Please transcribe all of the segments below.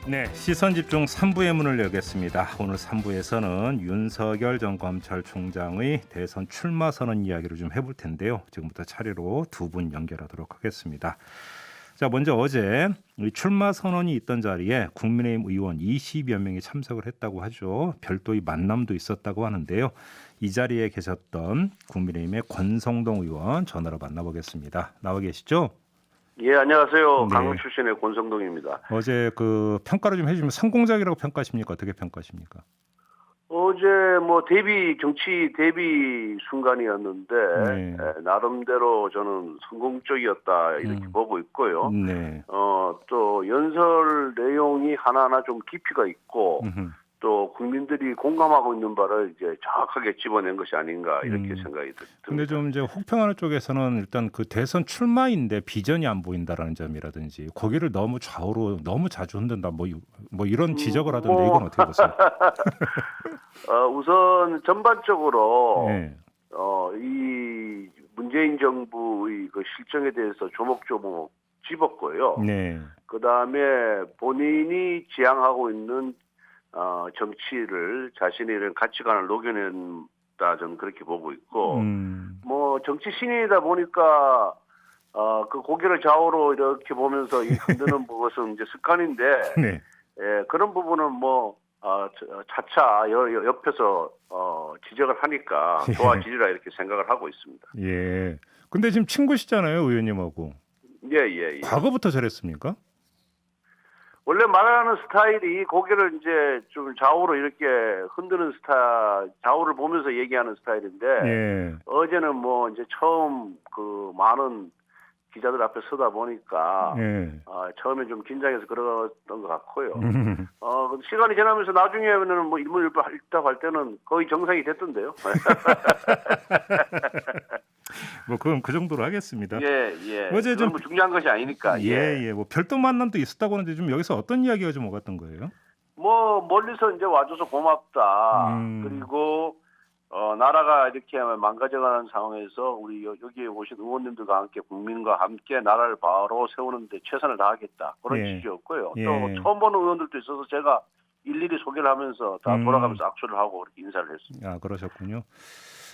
네, 시선 집중 3부의 문을 열겠습니다. 오늘 3부에서는 윤석열 전 검찰총장의 대선 출마 선언 이야기를 좀 해볼 텐데요. 지금부터 차례로 두 분 연결하도록 하겠습니다. 자, 먼저 어제 출마 선언이 있던 자리에 국민의힘 의원 20여 명이 참석을 했다고 하죠. 별도의 만남도 있었다고 하는데요. 이 자리에 계셨던 국민의힘의 권성동 의원 전화로 만나보겠습니다. 나와 계시죠? 예, 안녕하세요. 네. 강릉 출신의 권성동입니다. 어제 그 평가를 좀 해주시면 성공적이라고 평가하십니까? 어떻게 평가하십니까? 어제 정치 데뷔 순간이었는데, 네. 나름대로 저는 성공적이었다, 이렇게 보고 있고요. 네. 또 연설 내용이 하나하나 좀 깊이가 있고, 음흠. 또 국민들이 공감하고 있는 바를 이제 정확하게 집어낸 것이 아닌가, 이렇게 생각이 듭니다. 근데 좀 이제 혹평하는 쪽에서는 일단 그 대선 출마인데 비전이 안 보인다라는 점이라든지 거기를 너무 좌우로 너무 자주 흔든다 뭐 이런 지적을 하던데 이건 어떻게 보세요? 우선 전반적으로 네. 이 문재인 정부의 그 실정에 대해서 조목조목 짚었고요. 네. 그 다음에 본인이 지향하고 있는 정치를 자신의 이런 가치관을 녹여낸다, 저는 그렇게 보고 있고, 뭐 정치 신인이다 보니까 그 고개를 좌우로 이렇게 보면서 이 흔드는 것은 이제 습관인데, 네. 예, 그런 부분은 뭐 차차 옆에서 지적을 하니까 좋아지리라 이렇게 생각을 하고 있습니다. 예. 근데 지금 친구시잖아요, 의원님하고. 예. 과거부터 저랬습니까? 원래 말하는 스타일이 고개를 이제 좀 좌우로 이렇게 흔드는 스타일, 좌우를 보면서 얘기하는 스타일인데, 예. 어제는 뭐 이제 처음 그 많은 기자들 앞에 서다 보니까, 예. 처음에 좀 긴장해서 그랬던 것 같고요. 시간이 지나면서 나중에는 뭐 일문일답 할 때는 거의 정상이 됐던데요. 뭐 그럼 그 정도로 하겠습니다. 예. 어제 좀 그건 뭐 중요한 것이 아니니까. 예. 뭐 별도 만남도 있었다고 하는데 좀 여기서 어떤 이야기가 좀 오갔던 거예요? 뭐 멀리서 이제 와줘서 고맙다. 그리고 나라가 이렇게 망가져가는 상황에서 우리 여기에 오신 의원님들과 함께 국민과 함께 나라를 바로 세우는데 최선을 다하겠다, 그런 예. 취지였고요. 예. 또 처음 보는 의원들도 있어서 제가 일일이 소개를 하면서 다 돌아가면서 악수를 하고 그렇게 인사를 했습니다. 아, 그러셨군요.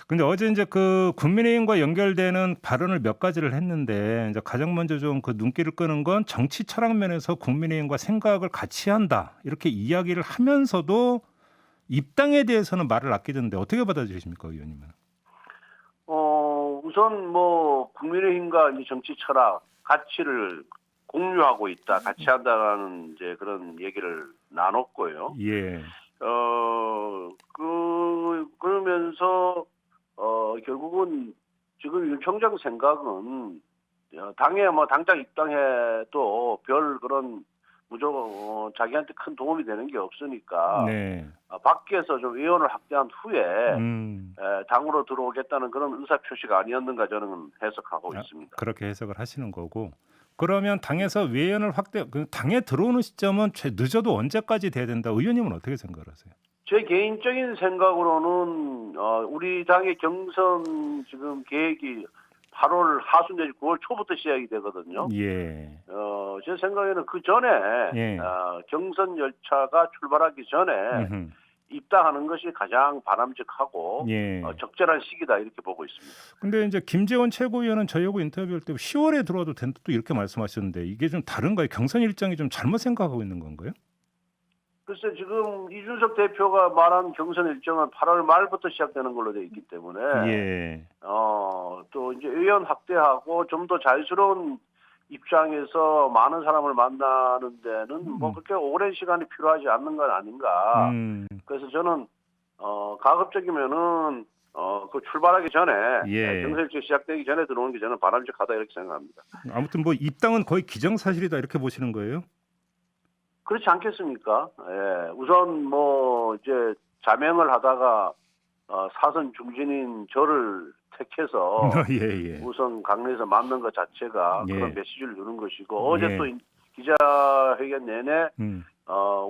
근데 어제 이제 그 국민의힘과 연결되는 발언을 몇 가지를 했는데 이제 가장 먼저 좀 그 눈길을 끄는 건 정치 철학 면에서 국민의힘과 생각을 같이 한다, 이렇게 이야기를 하면서도 입당에 대해서는 말을 아끼던데 어떻게 받아들이십니까, 의원님은? 우선 뭐 국민의힘과 이제 정치 철학, 가치를 공유하고 있다, 같이 한다라는 이제 그런 얘기를 나눴고요. 예. 그러면서 결국은 지금 윤 총장 생각은 당에 뭐 당장 입당해도 별 그런 무조건 자기한테 큰 도움이 되는 게 없으니까 네. 밖에서 좀 의원을 확대한 후에 당으로 들어오겠다는 그런 의사 표시가 아니었는가, 저는 해석하고 있습니다. 그렇게 해석을 하시는 거고. 그러면 당에서 외연을 당에 들어오는 시점은 늦어도 언제까지 돼야 된다, 의원님은 어떻게 생각을 하세요? 제 개인적인 생각으로는 우리 당의 경선 지금 계획이 8월 하순 내지 9월 초부터 시작이 되거든요. 예. 제 생각에는 그 전에 예. 경선 열차가 출발하기 전에 입당하는 것이 가장 바람직하고 예. 적절한 시기다, 이렇게 보고 있습니다. 근데 이제 김재원 최고위원은 저희하고 인터뷰할 때 10월에 들어와도 된다 또 이렇게 말씀하셨는데 이게 좀 다른가요? 경선 일정이 좀 잘못 생각하고 있는 건가요? 글쎄, 지금 이준석 대표가 말한 경선 일정은 8월 말부터 시작되는 걸로 되어 있기 때문에, 예. 또 이제 의원 확대하고 좀 더 자유스러운 입장에서 많은 사람을 만나는 데는 뭐 그렇게 오랜 시간이 필요하지 않는 건 아닌가. 그래서 저는 가급적이면은 그 출발하기 전에, 예. 경선 일정 시작되기 전에 들어오는 게 저는 바람직하다, 이렇게 생각합니다. 아무튼 뭐 입당은 거의 기정사실이다, 이렇게 보시는 거예요? 그렇지 않겠습니까? 예. 우선 뭐 이제 자명을 하다가 사선 중진인 저를 택해서 예. 우선 강내에서 만난 것 자체가 예. 그런 메시지를 주는 것이고, 어제 또 기자회견 내내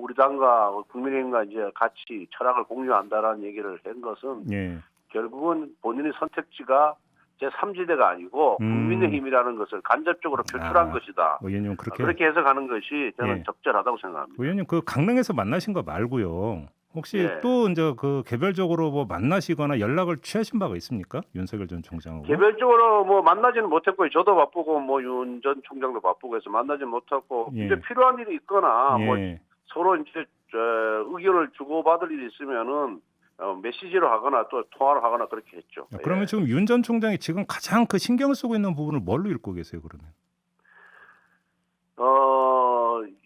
우리 당과 국민의힘과 이제 같이 철학을 공유한다라는 얘기를 한 것은 결국은 본인의 선택지가 제3지대가 아니고 국민의힘이라는 것을 간접적으로 표출한 것이다. 의원님 그렇게 해석하는 것이 저는 예. 적절하다고 생각합니다. 의원님 그 강릉에서 만나신 거 말고요. 혹시 예. 또 이제 그 개별적으로 뭐 만나시거나 연락을 취하신 바가 있습니까? 윤석열 전 총장하고. 개별적으로 뭐 만나지는 못했고요. 저도 바쁘고 뭐 윤 전 총장도 바쁘고 해서 만나지 못했고 예. 이제 필요한 일이 있거나 뭐 예. 서로 이제 의견을 주고받을 일이 있으면은 메시지로 하거나 또 통화를 하거나 그렇게 했죠. 그러면 예. 지금 윤 전 총장이 지금 가장 그 신경을 쓰고 있는 부분을 뭘로 읽고 계세요, 그러면?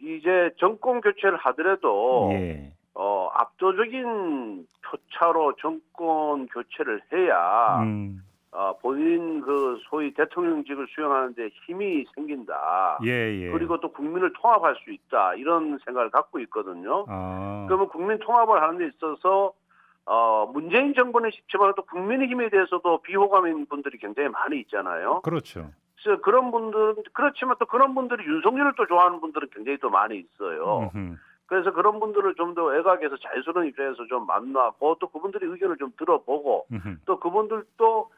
이제 정권 교체를 하더라도 예. 압도적인 표차로 정권 교체를 해야 본인 그 소위 대통령직을 수행하는데 힘이 생긴다. 예, 예. 그리고 또 국민을 통합할 수 있다. 이런 생각을 갖고 있거든요. 그러면 국민 통합을 하는 데 있어서 문재인 정권의 시점으로 또 국민의힘에 대해서도 비호감인 분들이 굉장히 많이 있잖아요. 그렇죠. 그래서 그런 분들은 그렇지만 또 그런 분들이 윤석열을 또 좋아하는 분들은 굉장히 또 많이 있어요. 그래서 그런 분들을 좀 더 외곽에서 자유스러운 입장에서 좀 만나고 또 그분들의 의견을 좀 들어보고 또 그분들도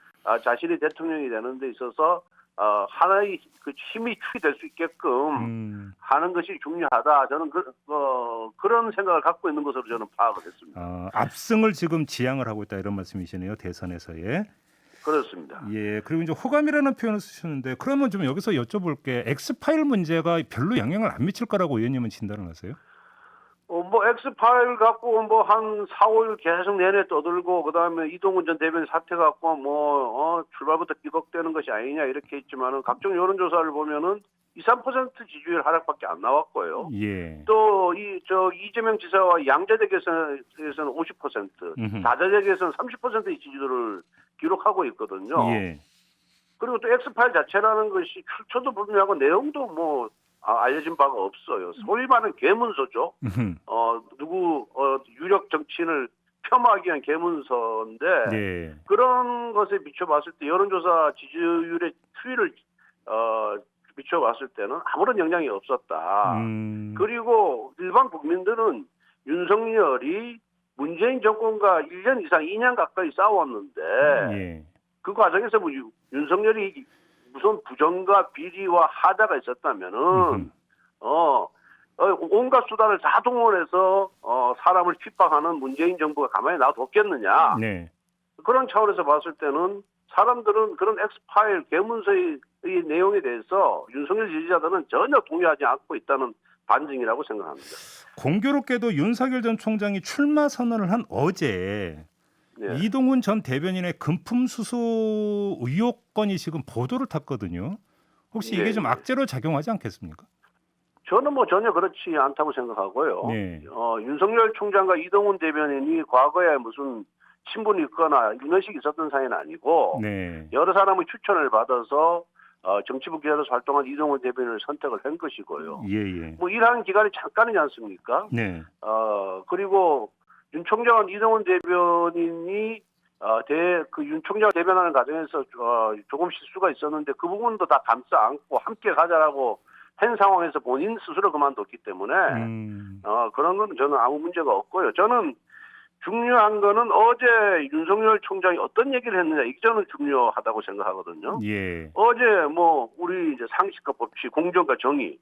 자신이 대통령이 되는 데 있어서 하나의 그 힘이 축이 될 수 있게끔 하는 것이 중요하다. 저는 그런 생각을 갖고 있는 것으로 저는 파악을 했습니다. 압승을 지금 지향을 하고 있다 이런 말씀이시네요. 대선에서의. 그렇습니다. 예. 그리고 이제 호감이라는 표현을 쓰셨는데 그러면 좀 여기서 여쭤볼게. 엑스파일 문제가 별로 영향을 안 미칠 거라고 의원님은 진단을 하세요? 뭐 엑스파일 갖고 뭐 한 4, 5일 계속 내내 떠들고 그다음에 이동훈 전 대변인 사태 갖고 뭐 출발부터 삐걱대는 것이 아니냐 이렇게 했지만은 각종 여론조사를 보면은 2, 3% 지지율 하락밖에 안 나왔고요. 예. 또 이재명 지사와 양자택에서는 50%, 다자택에서는 30%의 지지율을 기록하고 있거든요. 예. 그리고 또 엑스파일 자체라는 것이 출처도 불명하고 내용도 뭐 알려진 바가 없어요. 소위 말하는 계문서죠. 유력 정치인을 폄하하기 위한 계문서인데 예. 그런 것에 비춰봤을 때 여론조사 지지율의 추이를 비춰봤을 때는 아무런 영향이 없었다. 그리고 일반 국민들은 윤석열이 문재인 정권과 1년 이상 2년 가까이 싸웠는데 예. 그 과정에서 뭐 윤석열이 무슨 부정과 비리와 하자가 있었다면은 온갖 수단을 다 동원해서 사람을 핍박하는 문재인 정부가 가만히 놔뒀겠느냐. 네. 그런 차원에서 봤을 때는 사람들은 그런 엑스파일 계문서의 내용에 대해서 윤석열 지지자들은 전혀 동의하지 않고 있다는 반증이라고 생각합니다. 공교롭게도 윤석열 전 총장이 출마 선언을 한 어제 네. 이동훈 전 대변인의 금품 수수 의혹 건이 지금 보도를 탔거든요. 혹시 이게 네. 좀 악재로 작용하지 않겠습니까? 저는 뭐 전혀 그렇지 않다고 생각하고요. 네. 윤석열 총장과 이동훈 대변인이 과거에 무슨 친분이 있거나 윤회식이 있었던 사이는 아니고 네. 여러 사람의 추천을 받아서 정치부 기자로서 활동한 이동훈 대변인을 선택을 한 것이고요. 예. 뭐 일하는 기간이 잠깐이지 않습니까? 네. 그리고 윤 총장은 이동훈 대변인이 윤 총장을 대변하는 과정에서 조금 실수가 있었는데 그 부분도 다 감싸 안고 함께 가자라고 한 상황에서 본인 스스로 그만뒀기 때문에 그런 건 저는 아무 문제가 없고요. 저는 중요한 거는 어제 윤석열 총장이 어떤 얘기를 했느냐 이게 저는 중요하다고 생각하거든요. 예. 어제 뭐 우리 이제 상식과 법치, 공정과 정의,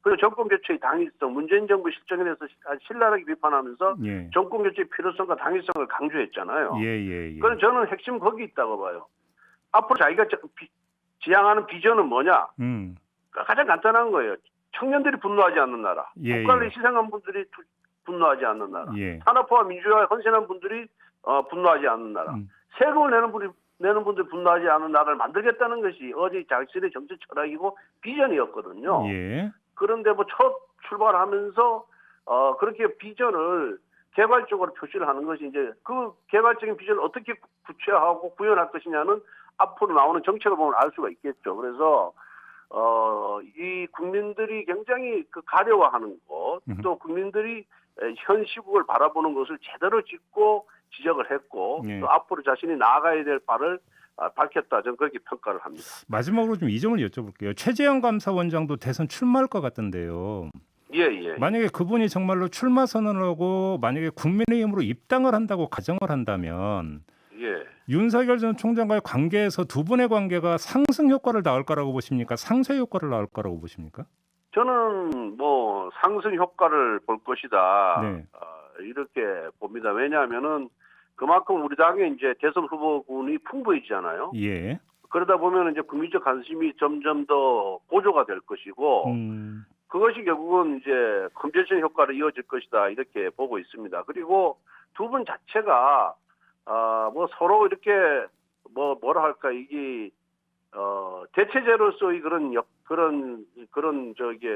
그리고 정권 교체의 당위성, 문재인 정부 실정에 대해서 신랄하게 비판하면서 예. 정권 교체의 필요성과 당위성을 강조했잖아요. 예. 그래서 저는 핵심 거기 있다고 봐요. 앞으로 자기가 지향하는 비전은 뭐냐? 가장 간단한 거예요. 청년들이 분노하지 않는 나라, 국가를 희생한 분들이 분노하지 않는 나라, 산업화와 민주화에 헌신한 분들이 분노하지 않는 나라, 세금을 내는 분들이 분노하지 않는 나라를 만들겠다는 것이 어제 자신의 정치 철학이고 비전이었거든요. 예. 그런데 뭐 첫 출발하면서 그렇게 비전을 개발적으로 표시를 하는 것이 이제 그 개발적인 비전을 어떻게 구체화하고 구현할 것이냐는 앞으로 나오는 정책을 보면 알 수가 있겠죠. 그래서 이 국민들이 굉장히 가려워하는 것, 또 국민들이 현 시국을 바라보는 것을 제대로 짚고 지적을 했고 또 앞으로 자신이 나아가야 될 바를 밝혔다. 저는 그렇게 평가를 합니다. 마지막으로 좀 이 점을 여쭤볼게요. 최재형 감사원장도 대선 출마할 것 같던데요. 예. 만약에 그분이 정말로 출마 선언을 하고 만약에 국민의힘으로 입당을 한다고 가정을 한다면 윤석열 전 총장과의 관계에서 두 분의 관계가 상승 효과를 낳을 거라고 보십니까? 상쇄 효과를 낳을 거라고 보십니까? 저는 뭐 상승 효과를 볼 것이다. 네. 이렇게 봅니다. 왜냐하면은 그만큼 우리 당의 이제 대선 후보군이 풍부해지잖아요. 예. 그러다 보면 이제 국민적 관심이 점점 더 고조가 될 것이고 그것이 결국은 이제 컨벤션 효과로 이어질 것이다 이렇게 보고 있습니다. 그리고 두 분 자체가 뭐 서로 이렇게 뭐라 할까 이게 대체제로서의 그런 저기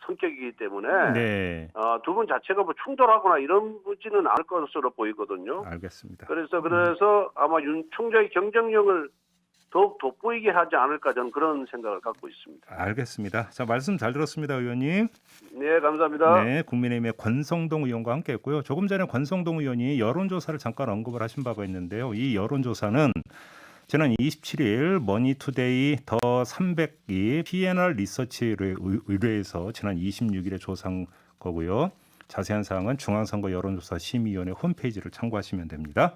성격이기 때문에 네. 두 분 자체가 뭐 충돌하거나 이런 지는 않을 것으로 보이거든요. 알겠습니다. 그래서 아마 윤 총장의 경쟁력을 더욱 돋보이게 하지 않을까 저는 그런 생각을 갖고 있습니다. 알겠습니다. 자, 말씀 잘 들었습니다, 의원님. 네, 감사합니다. 네, 국민의힘의 권성동 의원과 함께했고요. 조금 전에 권성동 의원이 여론조사를 잠깐 언급을 하신 바가 있는데요. 이 여론조사는 지난 27일 머니투데이 더 300이 PNR 리서치를 의뢰해서 지난 26일에 조사한 거고요. 자세한 사항은 중앙선거 여론조사 심의위원회 홈페이지를 참고하시면 됩니다.